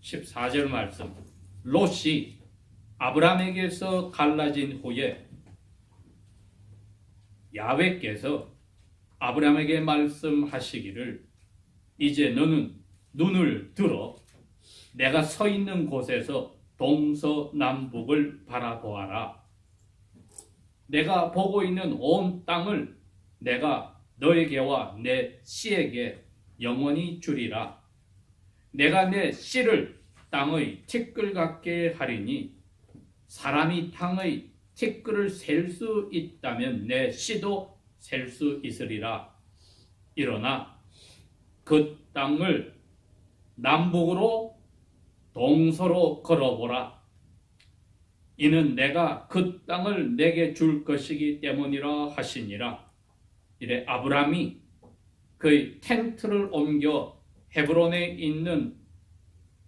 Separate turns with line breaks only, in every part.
14절 말씀. 롯이 아브라함에게서 갈라진 후에 야훼께서 아브라함에게 말씀하시기를 이제 너는 눈을 들어 내가 서 있는 곳에서 동서남북을 바라보아라. 내가 보고 있는 온 땅을 내가 너에게와 내 씨에게 영원히 주리라. 내가 내 씨를 땅의 티끌 같게 하리니 사람이 땅의 티끌을 셀 수 있다면 내 씨도 셀 수 있으리라. 일어나 그 땅을 남북으로 동서로 걸어보라. 이는 내가 그 땅을 내게 줄 것이기 때문이라 하시니라. 이래 아브라함이 그의 텐트를 옮겨 헤브론에 있는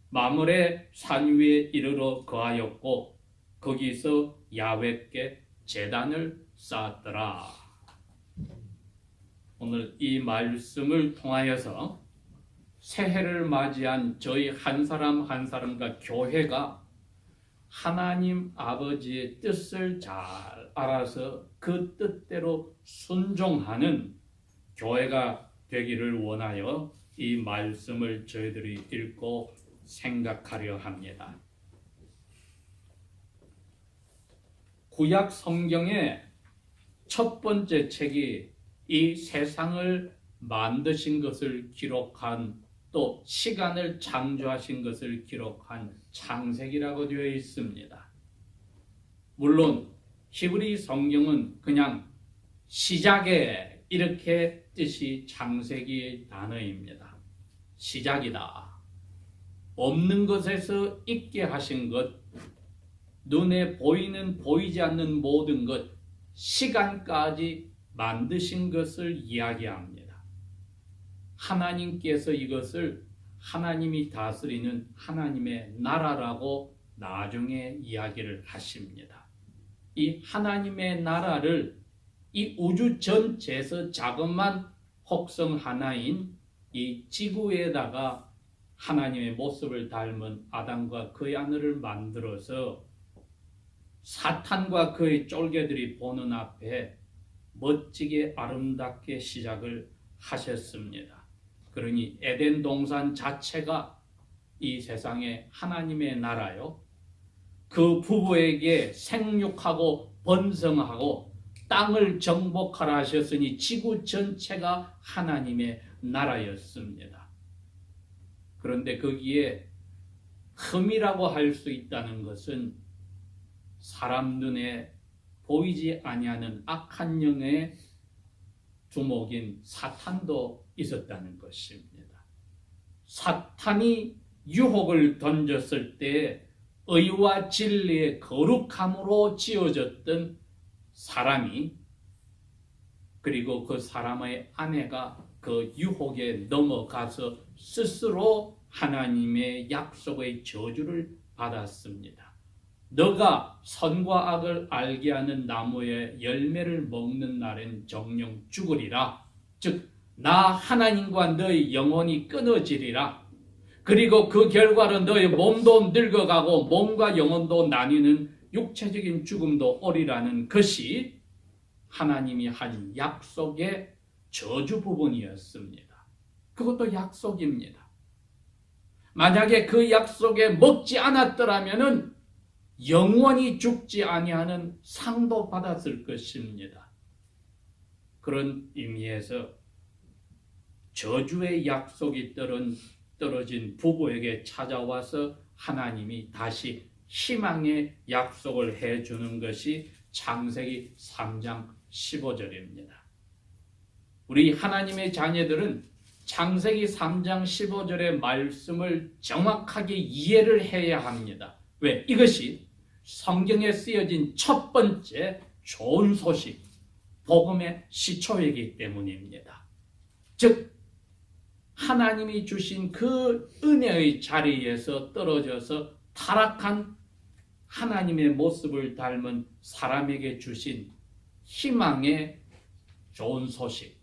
마므레 산 위에 이르러 거하였고 거기서 야훼께 제단을 쌓았더라. 오늘 이 말씀을 통하여서 새해를 맞이한 저희 한 사람 한 사람과 교회가 하나님 아버지의 뜻을 잘 알아서 그 뜻대로 순종하는 교회가 되기를 원하여 이 말씀을 저희들이 읽고 생각하려 합니다. 구약 성경의 첫 번째 책이 이 세상을 만드신 것을 기록한 또 시간을 창조하신 것을 기록한 창세기라고 되어 있습니다. 물론 히브리 성경은 그냥 시작에 이렇게 뜻이 창세기의 단어입니다. 시작이다. 없는 것에서 있게 하신 것, 눈에 보이는 보이지 않는 모든 것, 시간까지 만드신 것을 이야기합니다. 하나님께서 이것을 하나님이 다스리는 하나님의 나라라고 나중에 이야기를 하십니다. 이 하나님의 나라를 이 우주 전체에서 자그만 혹성 하나인 이 지구에다가 하나님의 모습을 닮은 아담과 그의 아내를 만들어서 사탄과 그의 쫄개들이 보는 앞에 멋지게 아름답게 시작을 하셨습니다. 그러니 에덴 동산 자체가 이 세상의 하나님의 나라요. 그 부부에게 생육하고 번성하고 땅을 정복하라 하셨으니 지구 전체가 하나님의 나라였습니다. 그런데 거기에 흠이라고 할 수 있다는 것은 사람 눈에 보이지 아니하는 악한 영의 두목인 사탄도 있었다는 것입니다. 사탄이 유혹을 던졌을 때 의와 진리의 거룩함으로 지어졌던 사람이 그리고 그 사람의 아내가 그 유혹에 넘어가서 스스로 하나님의 약속의 저주를 받았습니다. 너가 선과 악을 알게 하는 나무의 열매를 먹는 날엔 정녕 죽으리라. 즉 나 하나님과 너의 영혼이 끊어지리라. 그리고 그 결과로 너의 몸도 늙어가고 몸과 영혼도 나뉘는 육체적인 죽음도 오리라는 것이 하나님이 한 약속의 저주 부분이었습니다. 그것도 약속입니다. 만약에 그 약속에 먹지 않았더라면은 영원히 죽지 아니하는 상도 받았을 것입니다. 그런 의미에서 저주의 약속이 떨어진 부부에게 찾아와서 하나님이 다시 희망의 약속을 해주는 것이 창세기 3장 15절입니다. 우리 하나님의 자녀들은 창세기 3장 15절의 말씀을 정확하게 이해를 해야 합니다. 왜? 이것이 성경에 쓰여진 첫 번째 좋은 소식, 복음의 시초이기 때문입니다. 즉 하나님이 주신 그 은혜의 자리에서 떨어져서 타락한 하나님의 모습을 닮은 사람에게 주신 희망의 좋은 소식,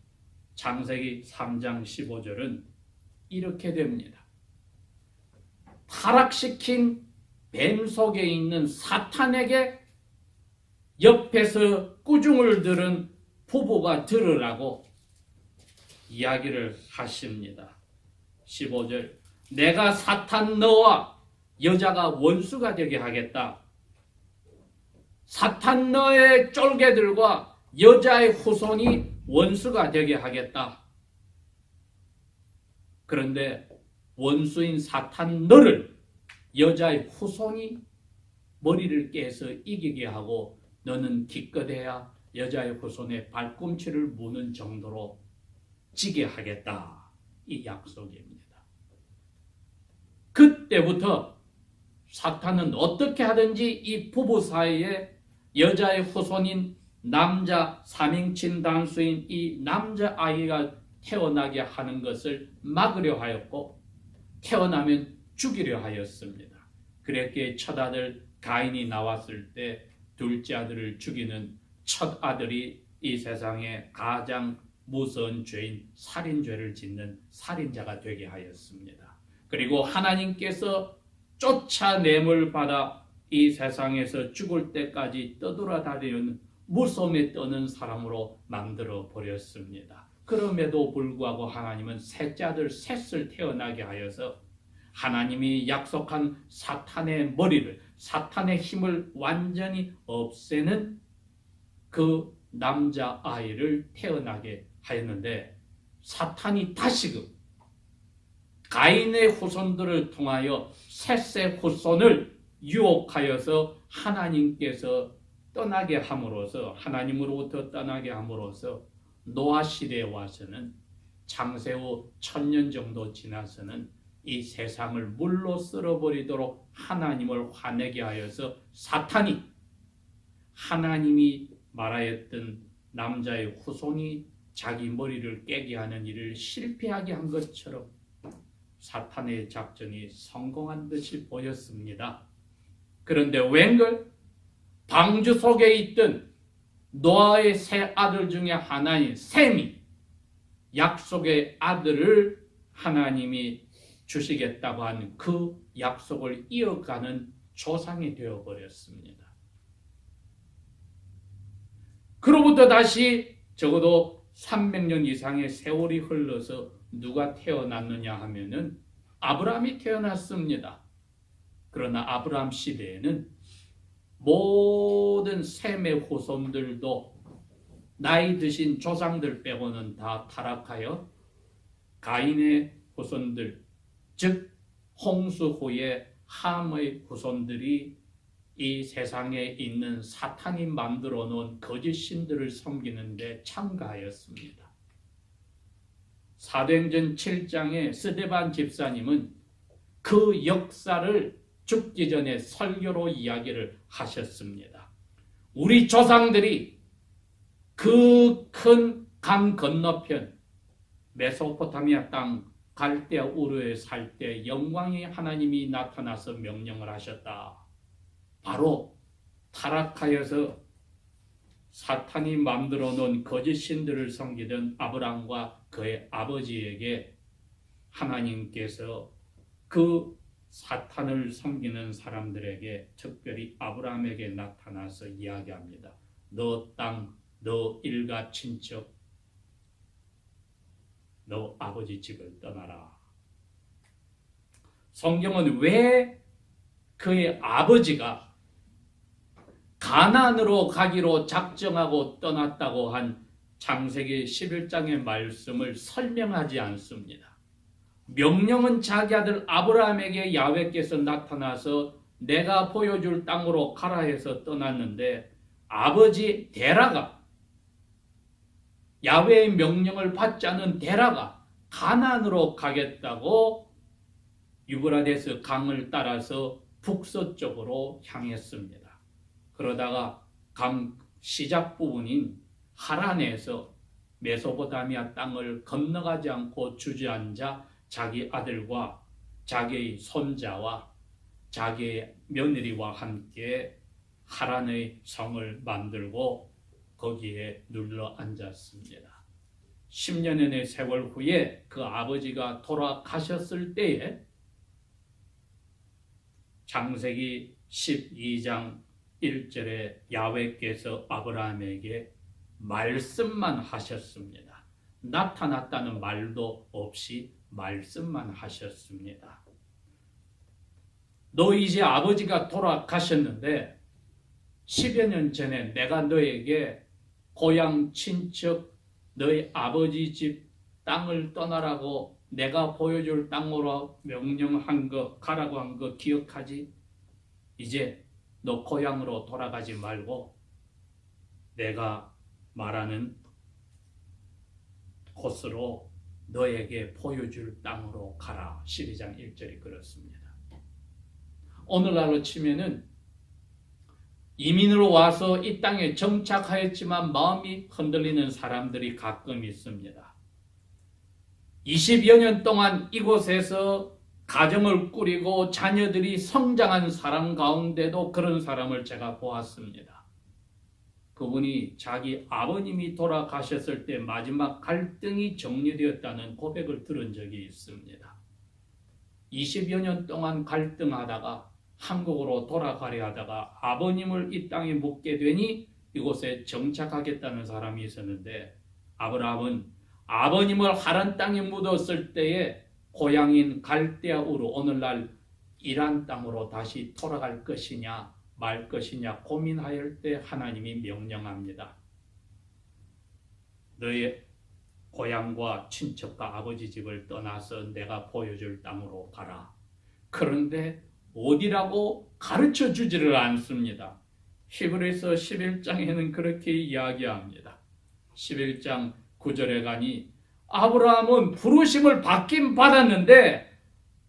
창세기 3장 15절은 이렇게 됩니다. 타락시킨 뱀 속에 있는 사탄에게 옆에서 꾸중을 들은 부부가 들으라고 이야기를 하십니다. 15절, 내가 사탄 너와 여자가 원수가 되게 하겠다. 사탄 너의 쫄개들과 여자의 후손이 원수가 되게 하겠다. 그런데 원수인 사탄 너를 여자의 후손이 머리를 깨서 이기게 하고 너는 기껏해야 여자의 후손의 발꿈치를 무는 정도로 지게 하겠다. 이 약속입니다. 그때부터 사탄은 어떻게 하든지 이 부부 사이에 여자의 후손인 남자 3인친 단수인 이 남자아이가 태어나게 하는 것을 막으려 하였고 태어나면 죽이려 하였습니다. 그랬기에 첫 아들 가인이 나왔을 때 둘째 아들을 죽이는 첫 아들이 이 세상에 가장 무서운 죄인 살인죄를 짓는 살인자가 되게 하였습니다. 그리고 하나님께서 쫓아냄을 받아 이 세상에서 죽을 때까지 떠돌아다니는 무덤에 떠는 사람으로 만들어 버렸습니다. 그럼에도 불구하고 하나님은 셋째 아들 셋을 태어나게 하여서 하나님이 약속한 사탄의 머리를, 사탄의 힘을 완전히 없애는 그 남자아이를 태어나게 하였는데 사탄이 다시금 가인의 후손들을 통하여 셋의 후손을 유혹하여서 하나님께서 떠나게 함으로써 하나님으로부터 떠나게 함으로써 노아 시대에 와서는 창세 후 1000년 정도 지나서는 이 세상을 물로 쓸어버리도록 하나님을 화내게 하여서 사탄이 하나님이 말하였던 남자의 후손이 자기 머리를 깨게 하는 일을 실패하게 한 것처럼 사탄의 작전이 성공한 듯이 보였습니다. 그런데 웬걸 방주 속에 있던 노아의 세 아들 중에 하나인 셈이 약속의 아들을 하나님이 주시겠다고 한 그 약속을 이어가는 조상이 되어버렸습니다. 그로부터 다시 적어도 300년 이상의 세월이 흘러서 누가 태어났느냐 하면은 아브라함이 태어났습니다. 그러나 아브라함 시대에는 모든 셈의 후손들도 나이 드신 조상들 빼고는 다 타락하여 가인의 후손들, 즉 홍수 후에 함의 후손들이 이 세상에 있는 사탄이 만들어 놓은 거짓 신들을 섬기는데 참가하였습니다. 사도행전 7장에 스데반 집사님은 그 역사를 죽기 전에 설교로 이야기를 하셨습니다. 우리 조상들이 그 큰 강 건너편 메소포타미아 땅 갈대아 우르에 살 때 영광의 하나님이 나타나서 명령을 하셨다. 바로 타락하여서 사탄이 만들어 놓은 거짓 신들을 섬기던 아브라함과 그의 아버지에게 하나님께서 그 사탄을 섬기는 사람들에게 특별히 아브라함에게 나타나서 이야기합니다. 너 땅, 너 일가 친척, 너 아버지 집을 떠나라. 성경은 왜 그의 아버지가 가나안으로 가기로 작정하고 떠났다고 한 창세기 11장의 말씀을 설명하지 않습니다. 명령은 자기 아들 아브라함에게 야훼께서 나타나서 내가 보여줄 땅으로 가라 해서 떠났는데 아버지 데라가 야훼의 명령을 받지 않은 데라가 가나안으로 가겠다고 유브라데스 강을 따라서 북서쪽으로 향했습니다. 그러다가 강 시작 부분인 하란에서 메소포타미아 땅을 건너가지 않고 주저앉아 자기 아들과 자기의 손자와 자기의 며느리와 함께 하란의 성을 만들고 거기에 눌러 앉았습니다. 10년의 세월 후에 그 아버지가 돌아가셨을 때에 창세기 12장 1절에 야훼께서 아브라함에게 말씀만 하셨습니다. 나타났다는 말도 없이 말씀만 하셨습니다. 너 이제 아버지가 돌아가셨는데 10여 년 전에 내가 너에게 고향 친척 너희 아버지 집 땅을 떠나라고 내가 보여줄 땅으로 명령한 거 가라고 한 거 기억하지? 이제 너 고향으로 돌아가지 말고 내가 말하는 곳으로 너에게 보여줄 땅으로 가라. 12장 1절이 그렇습니다. 오늘날로 치면은 이민으로 와서 이 땅에 정착하였지만 마음이 흔들리는 사람들이 가끔 있습니다. 20여 년 동안 이곳에서 가정을 꾸리고 자녀들이 성장한 사람 가운데도 그런 사람을 제가 보았습니다. 그분이 자기 아버님이 돌아가셨을 때 마지막 갈등이 정리되었다는 고백을 들은 적이 있습니다. 20여 년 동안 갈등하다가 한국으로 돌아가려 하다가 아버님을 이 땅에 묻게 되니 이곳에 정착하겠다는 사람이 있었는데 아브라함은 아버님을 하란 땅에 묻었을 때에 고향인 갈대아 우르 오늘날 이란 땅으로 다시 돌아갈 것이냐 말 것이냐 고민하였을 때 하나님이 명령합니다. 너의 고향과 친척과 아버지 집을 떠나서 내가 보여줄 땅으로 가라. 그런데 어디라고 가르쳐 주지를 않습니다. 히브리서 11장에는 그렇게 이야기합니다. 11장 9절에 가니 아브라함은 부르심을 받긴 받았는데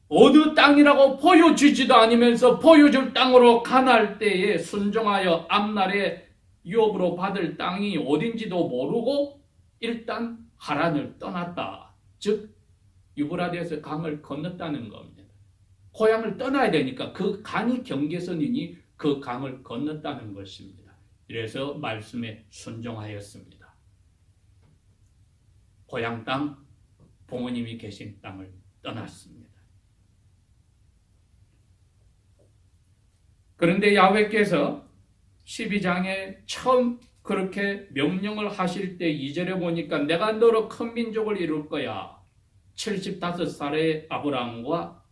어느 땅이라고 보여주지도 않으면서 보여줄 땅으로 가날 때에 순종하여 앞날에 유업으로 받을 땅이 어딘지도 모르고 일단 하란을 떠났다. 즉 유브라데스 강을 건넜다는 겁니다. 고향을 떠나야 되니까 그 강이 경계선이니 그 강을 건넜다는 것입니다. 그래서 말씀에 순종하였습니다. 고향 땅, 부모님이 계신 땅을 떠났습니다. 그런데 야훼께서 12장에 처음 그렇게 명령을 하실 때 2절에 보니까 내가 너로 큰 민족을 이룰 거야. 75살의 아브라함과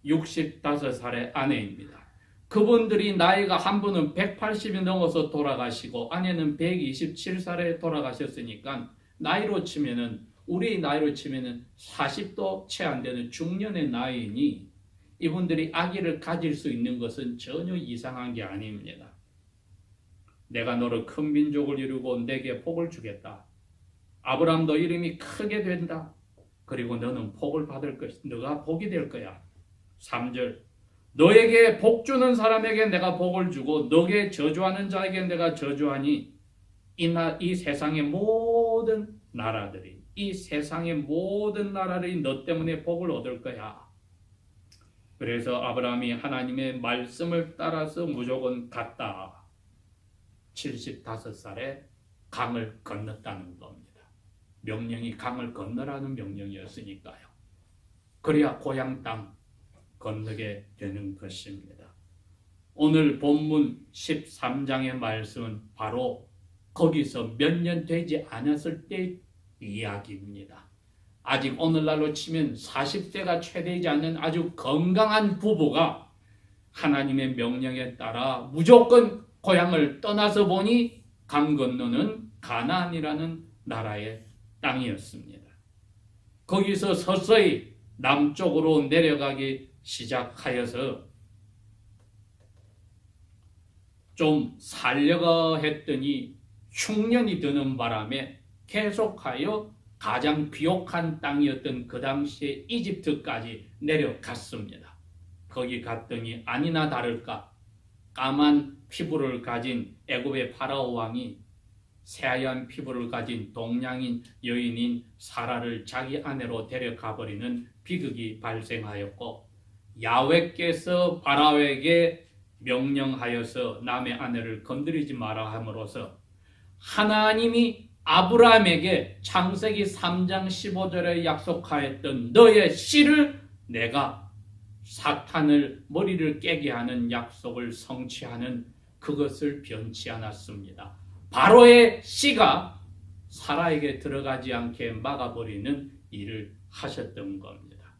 65살의 아내입니다. 그분들이 나이가 한 분은 180이 넘어서 돌아가시고 아내는 127살에 돌아가셨으니까 나이로 치면은 우리 나이로 치면은 40도 채 안 되는 중년의 나이니 이분들이 아기를 가질 수 있는 것은 전혀 이상한 게 아닙니다. 내가 너를 큰 민족을 이루고 내게 복을 주겠다. 아브라함도 이름이 크게 된다. 그리고 너는 복을 받을 것이다. 너가 복이 될 거야. 3절 너에게 복 주는 사람에게 내가 복을 주고 너에게 저주하는 자에게 내가 저주하니 이 세상의 모든 나라들이 이 세상의 모든 나라들이 너 때문에 복을 얻을 거야. 그래서 아브라함이 하나님의 말씀을 따라서 무조건 갔다. 75살에 강을 건넜다는 겁니다. 명령이 강을 건너라는 명령이었으니까요. 그래야 고향 땅 건너게 되는 것입니다. 오늘 본문 13장의 말씀은 바로 거기서 몇 년 되지 않았을 때 이야기입니다. 아직 오늘날로 치면 40세가 채 되지 않는 아주 건강한 부부가 하나님의 명령에 따라 무조건 고향을 떠나서 보니 강 건너는 가나안이라는 나라의 땅이었습니다. 거기서 서서히 남쪽으로 내려가기 시작하여서 좀 살려가 했더니 흉년이 드는 바람에 계속하여 가장 비옥한 땅이었던 그 당시에 이집트까지 내려갔습니다. 거기 갔더니 아니나 다를까 까만 피부를 가진 애굽의 파라오 왕이 새하얀 피부를 가진 동양인 여인인 사라를 자기 아내로 데려가버리는 비극이 발생하였고 야훼께서 파라오에게 명령하여서 남의 아내를 건드리지 마라 함으로써 하나님이 아브라함에게 창세기 3장 15절에 약속하였던 너의 씨를 내가 사탄을 머리를 깨게 하는 약속을 성취하는 그것을 변치 않았습니다. 바로의 씨가 사라에게 들어가지 않게 막아버리는 일을 하셨던 겁니다.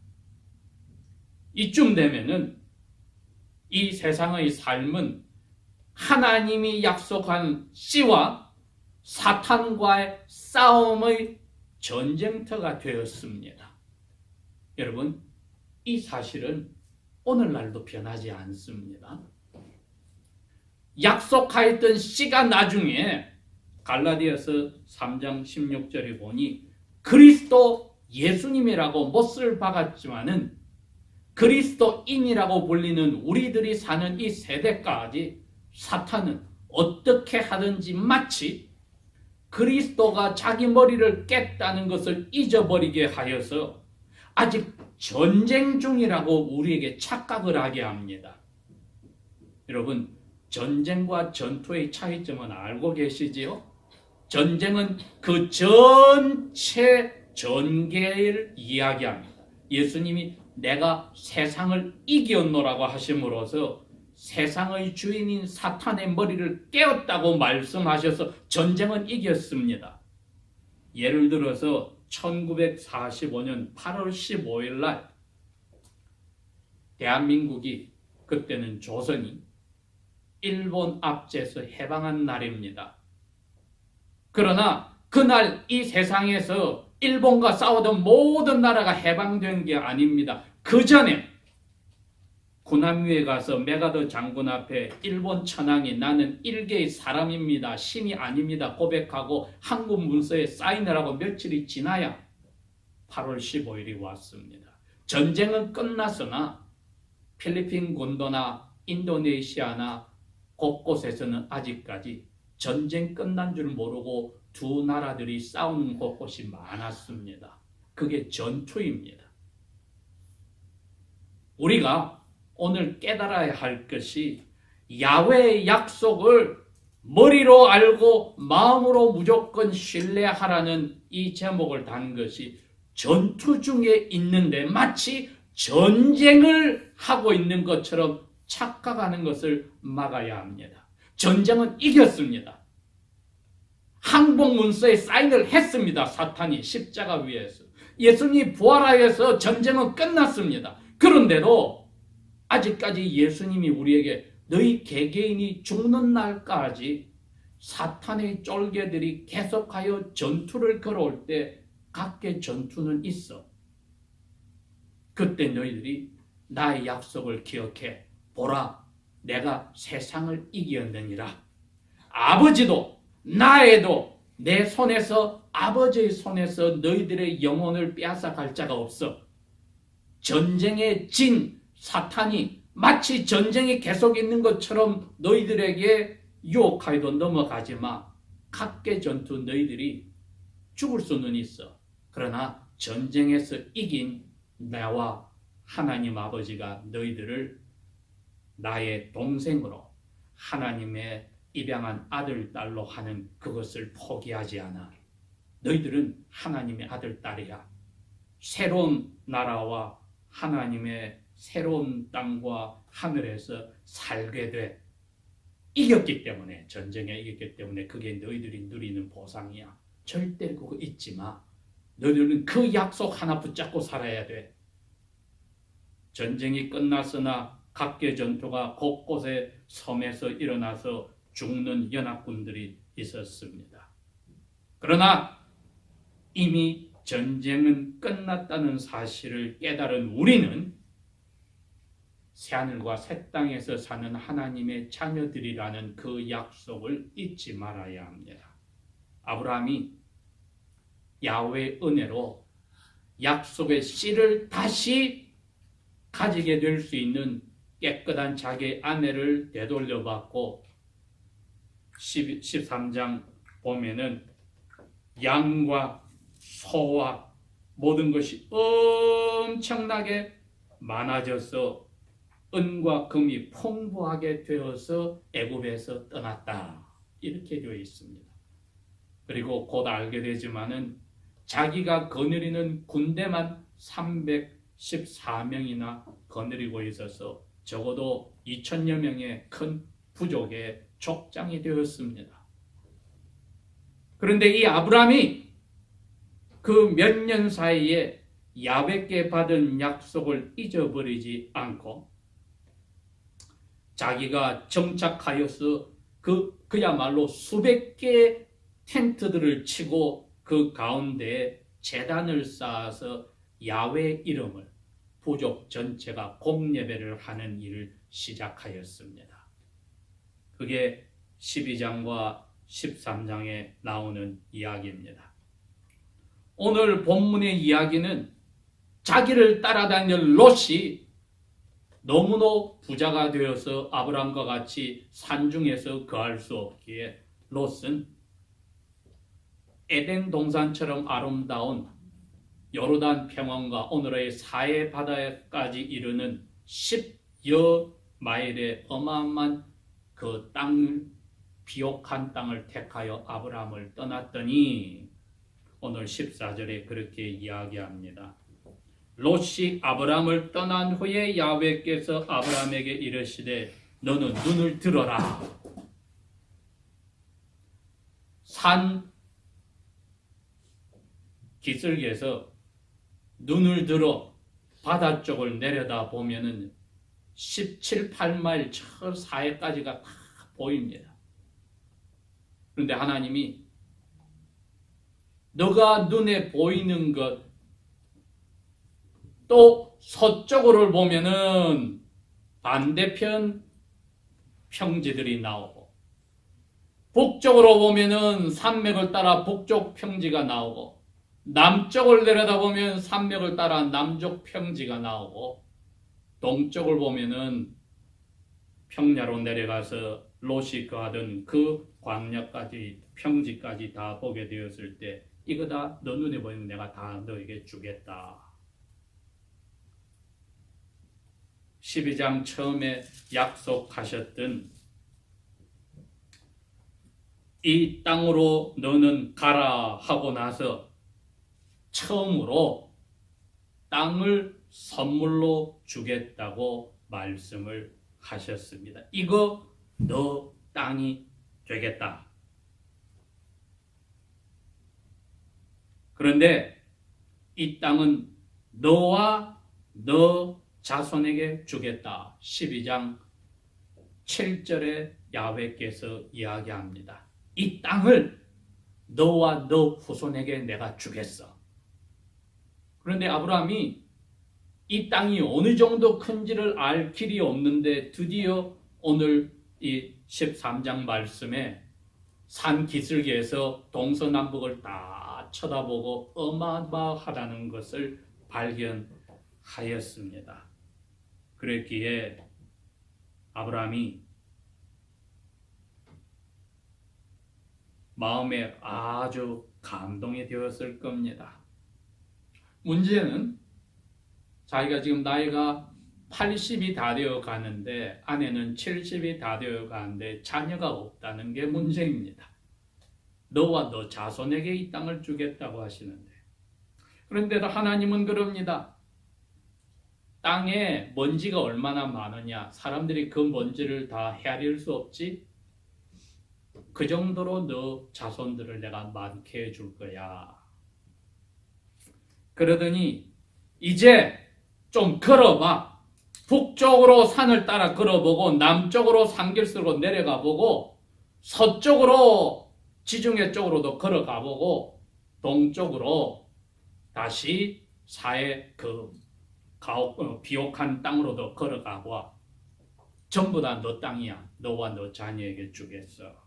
이쯤 되면은 이 세상의 삶은 하나님이 약속한 씨와 사탄과의 싸움의 전쟁터가 되었습니다. 여러분, 이 사실은 오늘날도 변하지 않습니다. 약속하였던 씨가 나중에 갈라디아서 3장 16절에 보니 그리스도 예수님이라고 못을 박았지만은 그리스도인이라고 불리는 우리들이 사는 이 세대까지 사탄은 어떻게 하든지 마치 그리스도가 자기 머리를 깼다는 것을 잊어버리게 하여서 아직 전쟁 중이라고 우리에게 착각을 하게 합니다. 여러분, 전쟁과 전투의 차이점은 알고 계시지요? 전쟁은 그 전체 전개를 이야기합니다. 예수님이 내가 세상을 이겼노라고 하심으로써 세상의 주인인 사탄의 머리를 깨었다고 말씀하셔서 전쟁은 이겼습니다. 예를 들어서 1945년 8월 15일 날 대한민국이, 그때는 조선이 일본 압제에서 해방한 날입니다. 그러나 그날 이 세상에서 일본과 싸우던 모든 나라가 해방된 게 아닙니다. 그 전에 군함위에 가서 메가더 장군 앞에 일본 천황이 나는 일개의 사람입니다, 신이 아닙니다 고백하고 한국 문서에 사인을 하고 며칠이 지나야 8월 15일이 왔습니다. 전쟁은 끝났으나 필리핀 군도나 인도네시아나 곳곳에서는 아직까지 전쟁 끝난 줄 모르고 두 나라들이 싸우는 곳곳이 많았습니다. 그게 전투입니다. 우리가 오늘 깨달아야 할 것이 야훼의 약속을 머리로 알고 마음으로 무조건 신뢰하라는 이 제목을 단 것이 전투 중에 있는데 마치 전쟁을 하고 있는 것처럼 착각하는 것을 막아야 합니다. 전쟁은 이겼습니다. 항복 문서에 사인을 했습니다. 사탄이 십자가 위에서. 예수님이 부활하여서 전쟁은 끝났습니다. 그런데도 아직까지 예수님이 우리에게 너희 개개인이 죽는 날까지 사탄의 쫄개들이 계속하여 전투를 걸어올 때 각계 전투는 있어. 그때 너희들이 나의 약속을 기억해 보라, 내가 세상을 이겼느니라. 아버지도 나에도 내 손에서, 아버지의 손에서 너희들의 영혼을 빼앗아갈 자가 없어. 전쟁에 진 사탄이 마치 전쟁이 계속 있는 것처럼 너희들에게 유혹하여도 넘어가지 마. 각계 전투 너희들이 죽을 수는 있어. 그러나 전쟁에서 이긴 나와 하나님 아버지가 너희들을 나의 동생으로 하나님의 입양한 아들, 딸로 하는 그것을 포기하지 않아. 너희들은 하나님의 아들, 딸이야. 새로운 나라와 하나님의 새로운 땅과 하늘에서 살게 돼. 이겼기 때문에, 전쟁에 이겼기 때문에 그게 너희들이 누리는 보상이야. 절대 그거 잊지 마. 너희들은 그 약속 하나 붙잡고 살아야 돼. 전쟁이 끝났으나 각계 전투가 곳곳에 섬에서 일어나서 죽는 연합군들이 있었습니다. 그러나 이미 전쟁은 끝났다는 사실을 깨달은 우리는 새하늘과 새 땅에서 사는 하나님의 자녀들이라는 그 약속을 잊지 말아야 합니다. 아브라함이 야훼의 은혜로 약속의 씨를 다시 가지게 될 수 있는 깨끗한 자기의 아내를 되돌려받고 13장 보면은 양과 소와 모든 것이 엄청나게 많아져서 은과 금이 풍부하게 되어서 애굽에서 떠났다. 이렇게 되어 있습니다. 그리고 곧 알게 되지만은 자기가 거느리는 군대만 14명이나 거느리고 있어서 적어도 2,000여 명의 큰 부족의 족장이 되었습니다. 그런데 이 아브라함이 그 몇 년 사이에 야훼께 받은 약속을 잊어버리지 않고 자기가 정착하여서 그야말로 수백 개의 텐트들을 치고 그 가운데에 제단을 쌓아서 야훼 이름을 부족 전체가 공예배를 하는 일을 시작하였습니다. 그게 12장과 13장에 나오는 이야기입니다. 오늘 본문의 이야기는 자기를 따라다닐 롯이 너무나 부자가 되어서 아브람과 같이 산중에서 거할 수 없기에 롯은 에덴 동산처럼 아름다운 요르단 평원과 오늘의 사해 바다까지 이르는 10여 마일의 어마어마한 그 땅을 비옥한 땅을 택하여 아브라함을 떠났더니 오늘 14절에 그렇게 이야기합니다. 롯이 아브라함을 떠난 후에 야훼께서 아브라함에게 이르시되 너는 눈을 들어라. 산 기슭에서 눈을 들어 바다 쪽을 내려다 보면은 17, 18마일 저 사해까지가 다 보입니다. 그런데 하나님이 너가 눈에 보이는 것 또 서쪽으로 보면은 반대편 평지들이 나오고 북쪽으로 보면은 산맥을 따라 북쪽 평지가 나오고 남쪽을 내려다보면 산맥을 따라 남쪽 평지가 나오고 동쪽을 보면은 평야로 내려가서 롯이 거하던 그 광야까지 평지까지 다 보게 되었을 때 이거 다 너 눈에 보이면 내가 다 너에게 주겠다. 12장 처음에 약속하셨던 이 땅으로 너는 가라 하고 나서 처음으로 땅을 선물로 주겠다고 말씀을 하셨습니다. 이거 너 땅이 되겠다. 그런데 이 땅은 너와 너 자손에게 주겠다. 12장 7절에 야훼께서 이야기합니다. 이 땅을 너와 너 후손에게 내가 주겠어. 그런데 아브라함이 이 땅이 어느 정도 큰지를 알 길이 없는데 드디어 오늘 이 13장 말씀에 산 기슭에서 동서남북을 다 쳐다보고 어마어마하다는 것을 발견하였습니다. 그랬기에 아브라함이 마음에 아주 감동이 되었을 겁니다. 문제는 자기가 지금 나이가 80이 다 되어 가는데 아내는 70이 다 되어 가는데 자녀가 없다는 게 문제입니다. 너와 너 자손에게 이 땅을 주겠다고 하시는데 그런데도 하나님은 그럽니다. 땅에 먼지가 얼마나 많으냐 사람들이 그 먼지를 다 헤아릴 수 없지? 그 정도로 너 자손들을 내가 많게 해줄 거야. 그러더니 이제 좀 걸어봐. 북쪽으로 산을 따라 걸어보고 남쪽으로 산길수로 내려가보고 서쪽으로 지중해 쪽으로도 걸어가보고 동쪽으로 다시 사해 비옥한 땅으로도 걸어가고 전부 다 너 땅이야. 너와 너 자녀에게 주겠어.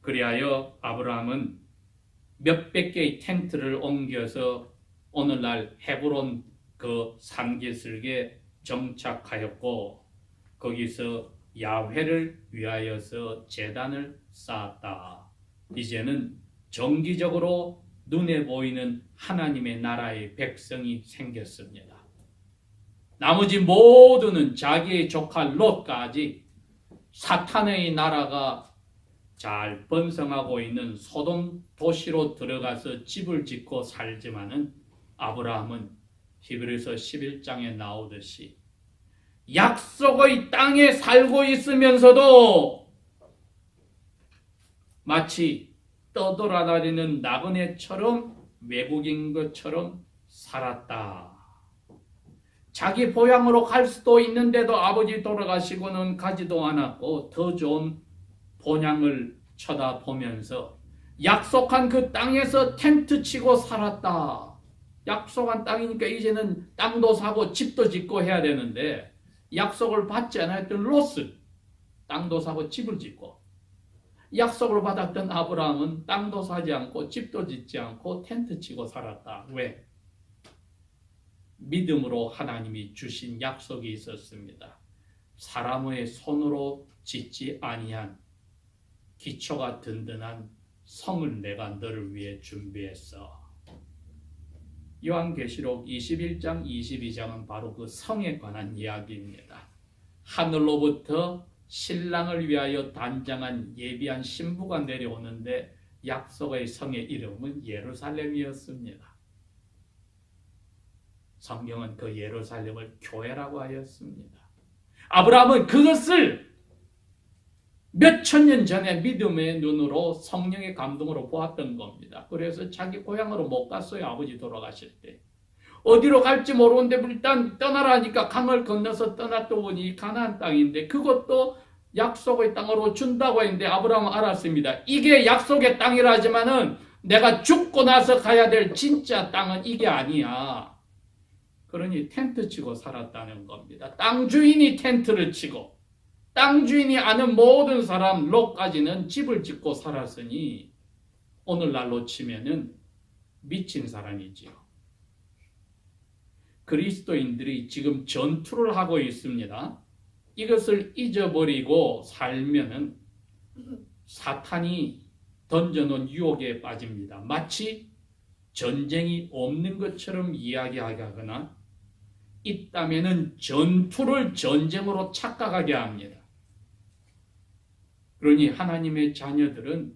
그리하여 아브라함은 몇백 개의 텐트를 옮겨서 오늘날 헤브론 그 산기슭에 정착하였고 거기서 야훼를 위하여서 제단을 쌓았다. 이제는 정기적으로 눈에 보이는 하나님의 나라의 백성이 생겼습니다. 나머지 모두는 자기의 조카 롯까지 사탄의 나라가 잘 번성하고 있는 소돔 도시로 들어가서 집을 짓고 살지만은 아브라함은 히브리서 11장에 나오듯이 약속의 땅에 살고 있으면서도 마치 떠돌아다니는 나그네처럼 외국인 것처럼 살았다. 자기 고향으로 갈 수도 있는데도 아버지 돌아가시고는 가지도 않았고 더 좋은 본향을 쳐다보면서 약속한 그 땅에서 텐트 치고 살았다. 약속한 땅이니까 이제는 땅도 사고 집도 짓고 해야 되는데 약속을 받지 않았던 롯은 땅도 사고 집을 짓고, 약속을 받았던 아브라함은 땅도 사지 않고 집도 짓지 않고 텐트 치고 살았다. 왜? 믿음으로 하나님이 주신 약속이 있었습니다. 사람의 손으로 짓지 아니한 기초가 든든한 성을 내가 너를 위해 준비했어. 요한계시록 21장 22장은 바로 그 성에 관한 이야기입니다. 하늘로부터 신랑을 위하여 단장한 예비한 신부가 내려오는데 약속의 성의 이름은 예루살렘이었습니다. 성경은 그 예루살렘을 교회라고 하였습니다. 아브라함은 그것을 몇천 년 전에 믿음의 눈으로 성령의 감동으로 보았던 겁니다. 그래서 자기 고향으로 못 갔어요. 아버지 돌아가실 때. 어디로 갈지 모르는데 일단 떠나라니까 강을 건너서 떠났다 보니 가나안 땅인데 그것도 약속의 땅으로 준다고 했는데 아브라함은 알았습니다. 이게 약속의 땅이라지만은 내가 죽고 나서 가야 될 진짜 땅은 이게 아니야. 그러니 텐트 치고 살았다는 겁니다. 땅 주인이 텐트를 치고 땅 주인이 아는 모든 사람 롯까지는 집을 짓고 살았으니 오늘날로 치면은 미친 사람이지요. 그리스도인들이 지금 전투를 하고 있습니다. 이것을 잊어버리고 살면은 사탄이 던져놓은 유혹에 빠집니다. 마치 전쟁이 없는 것처럼 이야기하거나 있다면은 전투를 전쟁으로 착각하게 합니다. 그러니 하나님의 자녀들은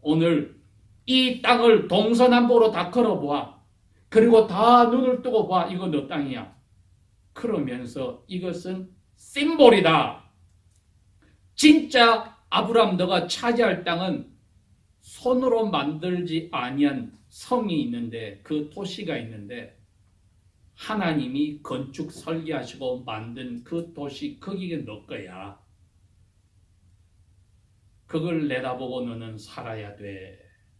오늘 이 땅을 동서남북으로 다 걸어보아. 그리고 다 눈을 뜨고 봐. 이거 너 땅이야. 그러면서 이것은 심볼이다. 진짜 아브라함 너가 차지할 땅은 손으로 만들지 아니한 성이 있는데 그 도시가 있는데 하나님이 건축 설계하시고 만든 그 도시 거기가 너 거야. 그걸 내다보고 너는 살아야 돼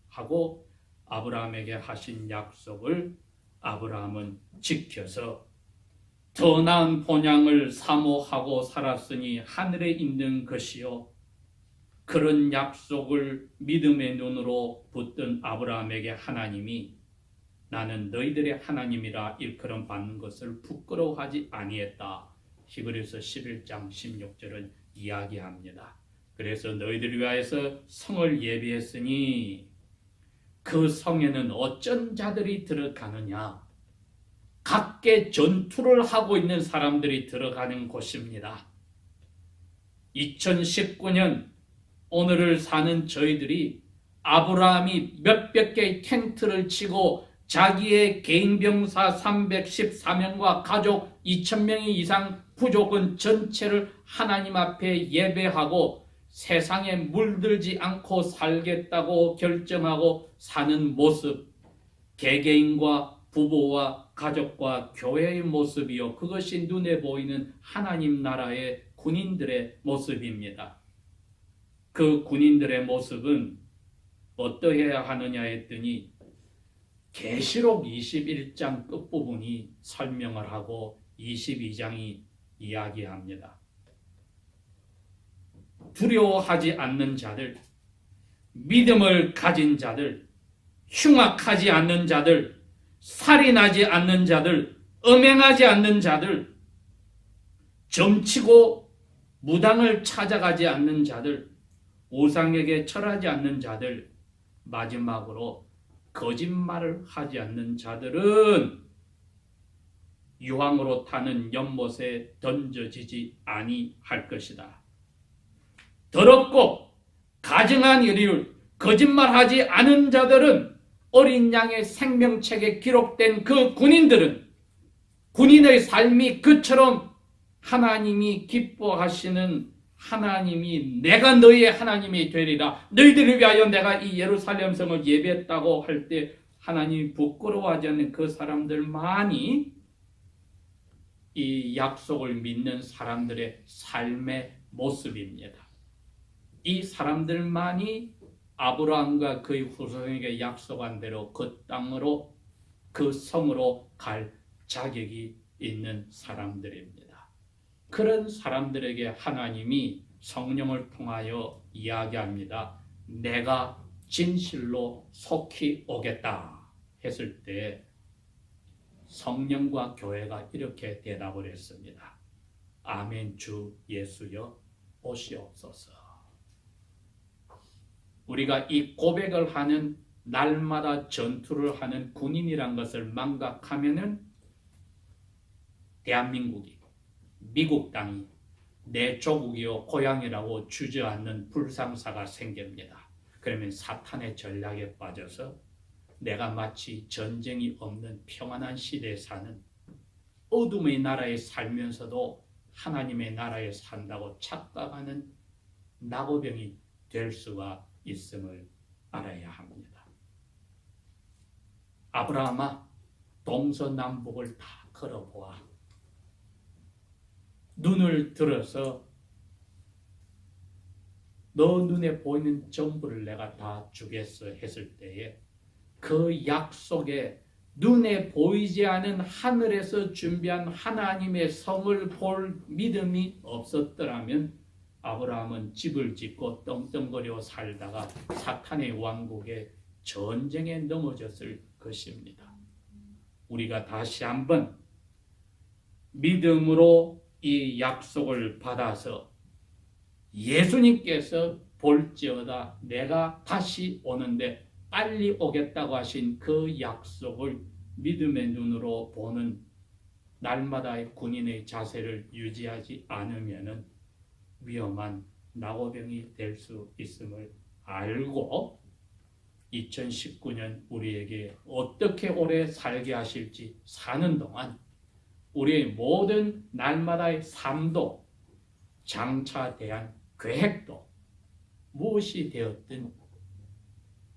하고 아브라함에게 하신 약속을 아브라함은 지켜서 더 나은 본향을 사모하고 살았으니 하늘에 있는 것이요. 그런 약속을 믿음의 눈으로 붙든 아브라함에게 하나님이 나는 너희들의 하나님이라 일컬음 받는 것을 부끄러워하지 아니했다. 히브리서 11장 16절은 이야기합니다. 그래서 너희들을 위하여서 성을 예비했으니 그 성에는 어쩐 자들이 들어가느냐? 각계 전투를 하고 있는 사람들이 들어가는 곳입니다. 2019년 오늘을 사는 저희들이 아브라함이 몇백 개의 텐트를 치고 자기의 개인 병사 314명과 가족 2000명 이상 부족은 전체를 하나님 앞에 예배하고 세상에 물들지 않고 살겠다고 결정하고 사는 모습, 개개인과 부부와 가족과 교회의 모습이요. 그것이 눈에 보이는 하나님 나라의 군인들의 모습입니다. 그 군인들의 모습은 어떠해야 하느냐 했더니 계시록 21장 끝부분이 설명을 하고 22장이 이야기합니다. 두려워하지 않는 자들, 믿음을 가진 자들, 흉악하지 않는 자들, 살인하지 않는 자들, 음행하지 않는 자들, 점치고 무당을 찾아가지 않는 자들, 우상에게 절하지 않는 자들, 마지막으로 거짓말을 하지 않는 자들은 유황으로 타는 연못에 던져지지 아니할 것이다. 더럽고 가증한 일을 거짓말하지 않은 자들은 어린 양의 생명책에 기록된 그 군인들은 군인의 삶이 그처럼 하나님이 기뻐하시는 하나님이 내가 너희의 하나님이 되리라. 너희들을 위하여 내가 이 예루살렘 성을 예배했다고 할 때 하나님이 부끄러워하지 않는 그 사람들만이 이 약속을 믿는 사람들의 삶의 모습입니다. 이 사람들만이 아브라함과 그의 후손에게 약속한 대로 그 땅으로 그 성으로 갈 자격이 있는 사람들입니다. 그런 사람들에게 하나님이 성령을 통하여 이야기합니다. 내가 진실로 속히 오겠다 했을 때 성령과 교회가 이렇게 대답을 했습니다. 아멘 주 예수여 오시옵소서. 우리가 이 고백을 하는 날마다 전투를 하는 군인이란 것을 망각하면은 대한민국이 미국 땅이 내 조국이요 고향이라고 주저앉는 불상사가 생깁니다. 그러면 사탄의 전략에 빠져서 내가 마치 전쟁이 없는 평안한 시대에 사는 어둠의 나라에 살면서도 하나님의 나라에 산다고 착각하는 낙오병이 될 수가 있음을 알아야 합니다. 아브라함아, 동서남북을 다 걸어보아. 눈을 들어서 너 눈에 보이는 전부를 내가 다 주겠어 했을 때에 그 약속에 눈에 보이지 않은 하늘에서 준비한 하나님의 성을 볼 믿음이 없었더라면 아브라함은 집을 짓고 떵떵거려 살다가 사탄의 왕국에 전쟁에 넘어졌을 것입니다. 우리가 다시 한번 믿음으로 이 약속을 받아서 예수님께서 볼지어다 내가 다시 오는데 빨리 오겠다고 하신 그 약속을 믿음의 눈으로 보는 날마다의 군인의 자세를 유지하지 않으면 위험한 낙오병이 될 수 있음을 알고 2019년 우리에게 어떻게 오래 살게 하실지 사는 동안 우리의 모든 날마다의 삶도 장차 대한 계획도 무엇이 되었든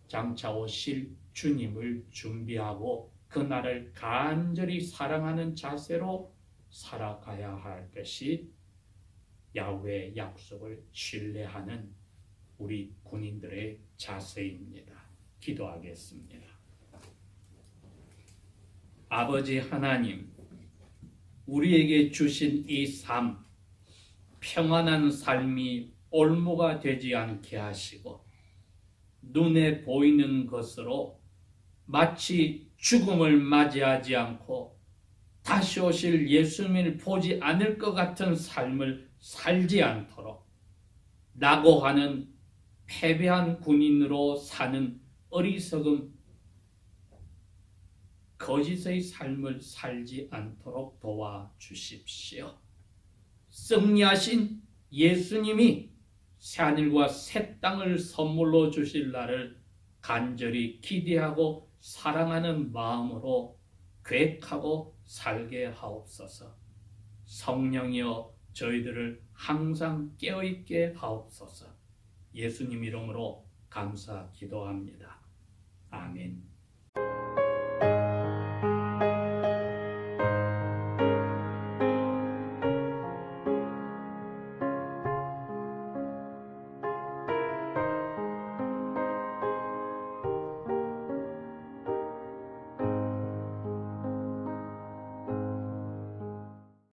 장차 오실 주님을 준비하고 그날을 간절히 사랑하는 자세로 살아가야 할 것이 야훼의 약속을 신뢰하는 우리 군인들의 자세입니다. 기도하겠습니다. 아버지 하나님, 우리에게 주신 이 삶, 평안한 삶이 올무가 되지 않게 하시고 눈에 보이는 것으로 마치 죽음을 맞이하지 않고 다시 오실 예수님을 보지 않을 것 같은 삶을 살지 않도록 낙오하는 패배한 군인으로 사는 어리석음 거짓의 삶을 살지 않도록 도와주십시오. 승리하신 예수님이 새하늘과 새 땅을 선물로 주실 날을 간절히 기대하고 사랑하는 마음으로 계획하고 살게 하옵소서. 성령이여 저희들을 항상 깨어있게 하옵소서. 예수님 이름으로 감사 기도합니다. 아멘.